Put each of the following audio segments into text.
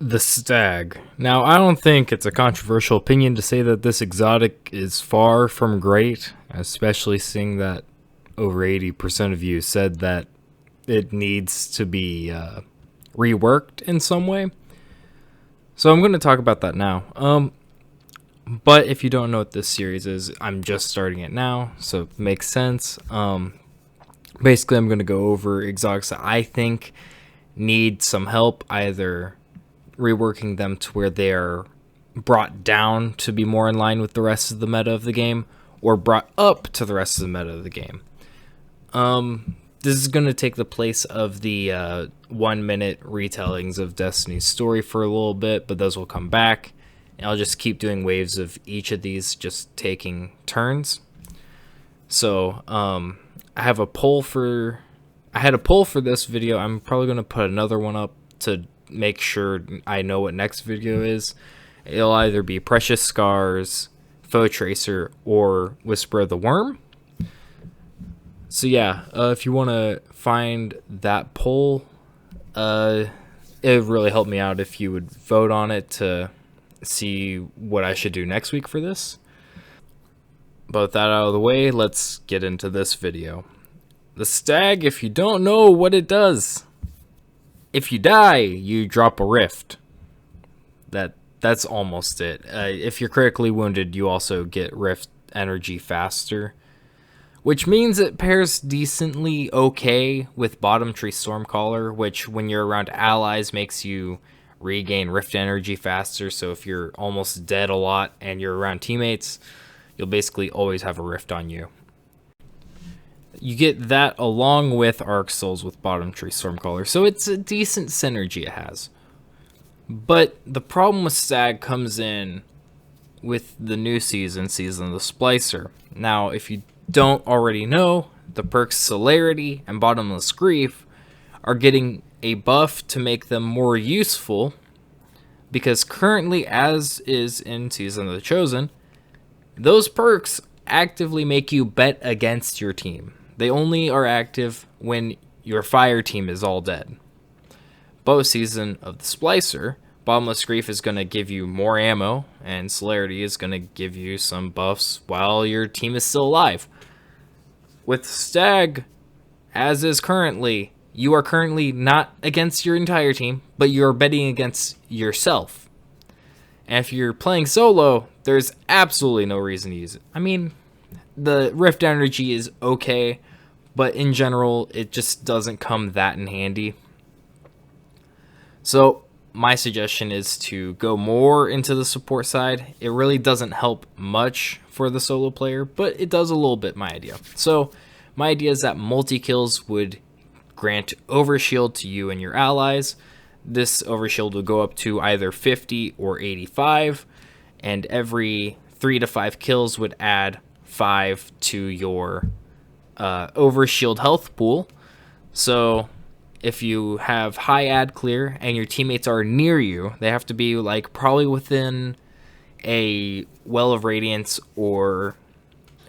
The Stag. Now, I don't think it's a controversial opinion to say that this exotic is far from great, especially seeing that over 80% of you said that it needs to be reworked in some way. So I'm going to talk about that now. But if you don't know what this series is, I'm just starting it now, so it makes sense. Basically, I'm going to go over exotics that I think need some help, either reworking them to where they're brought down to be more in line with the rest of the meta of the game, or brought up to the rest of the meta of the game. This is going to take the place of the 1 minute retellings of Destiny's story for a little bit, but those will come back. And I'll just keep doing waves of each of these, just taking turns. So I have a poll for. I had a poll for this video. I'm probably going to put another one up to make sure I know what next video is. It'll either be Precious Scars, Foe Tracer, or Whisper of the Worm. So yeah, if you want to find that poll, it would really help me out if you would vote on it to see what I should do next week for this. But with that out of the way, let's get into this video. The Stag, if you don't know what it does, if you die, you drop a rift. That's almost it. If you're critically wounded, you also get rift energy faster, which means it pairs decently okay with Bottom Tree Stormcaller, which when you're around allies makes you regain rift energy faster. So if you're almost dead a lot and you're around teammates, you'll basically always have a rift on you. You get that along with Arc Souls with Bottom Tree Stormcaller, so it's a decent synergy it has. But the problem with Stag comes in with the new season of the Splicer. Now, if you don't already know, the perks Celerity and Bottomless Grief are getting a buff to make them more useful, because currently, as is in Season of the Chosen, those perks actively make you bet against your team. They only are active when your fire team is all dead. Both Season of the Splicer, Bottomless Grief is going to give you more ammo, and Celerity is going to give you some buffs while your team is still alive. With Stag, as is currently, you are currently not against your entire team, but you're betting against yourself. And if you're playing solo, there's absolutely no reason to use it. I mean, the rift energy is okay, but in general, it just doesn't come that in handy. So my suggestion is to go more into the support side. It really doesn't help much for the solo player, but it does a little bit, my idea. So my idea is that multi-kills would grant overshield to you and your allies. This overshield will go up to either 50 or 85, and every 3 to 5 kills would add 5 to your overshield health pool. So if you have high ad clear and your teammates are near you, they have to be like probably within a Well of Radiance or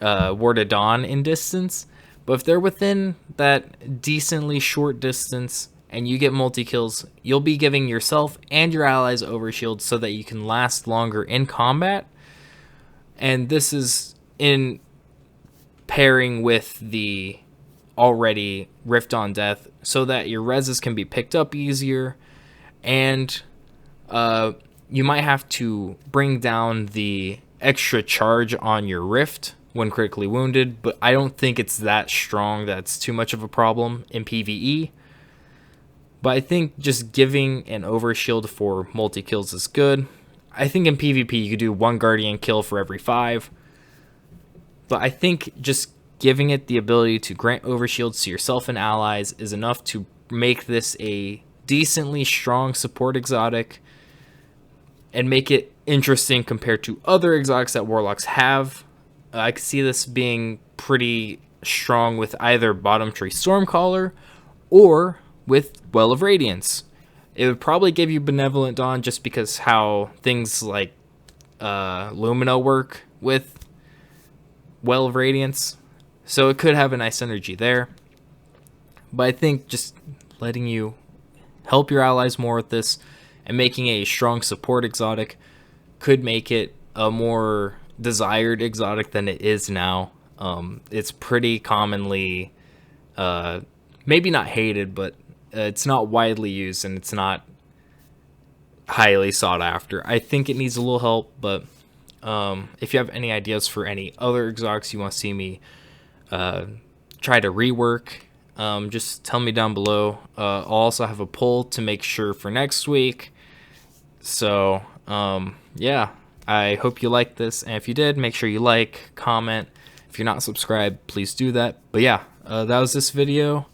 Ward of Dawn in distance. But if they're within that decently short distance and you get multi-kills, you'll be giving yourself and your allies overshield so that you can last longer in combat. And this is in pairing with the already Rift on Death so that your reses can be picked up easier, and you might have to bring down the extra charge on your Rift when critically wounded, but I don't think it's that strong that's too much of a problem in PvE. But I think just giving an overshield for multi-kills is good. I think in PvP you could do 1 Guardian kill for every 5. But I think just giving it the ability to grant overshields to yourself and allies is enough to make this a decently strong support exotic and make it interesting compared to other exotics that Warlocks have. I could see this being pretty strong with either Bottom Tree Stormcaller or with Well of Radiance. It would probably give you Benevolent Dawn just because how things like Lumina work with Well of Radiance. So it could have a nice synergy there. But I think just letting you help your allies more with this and making a strong support exotic could make it a more desired exotic than it is now. It's pretty commonly, maybe not hated, but it's not widely used, and it's not highly sought after. I think it needs a little help, but if you have any ideas for any other exotics you want to see me try to rework, just tell me down below. I'll also have a poll to make sure for next week. So yeah, I hope you liked this, and if you did, make sure you like, comment. If you're not subscribed, please do that. But yeah, that was this video.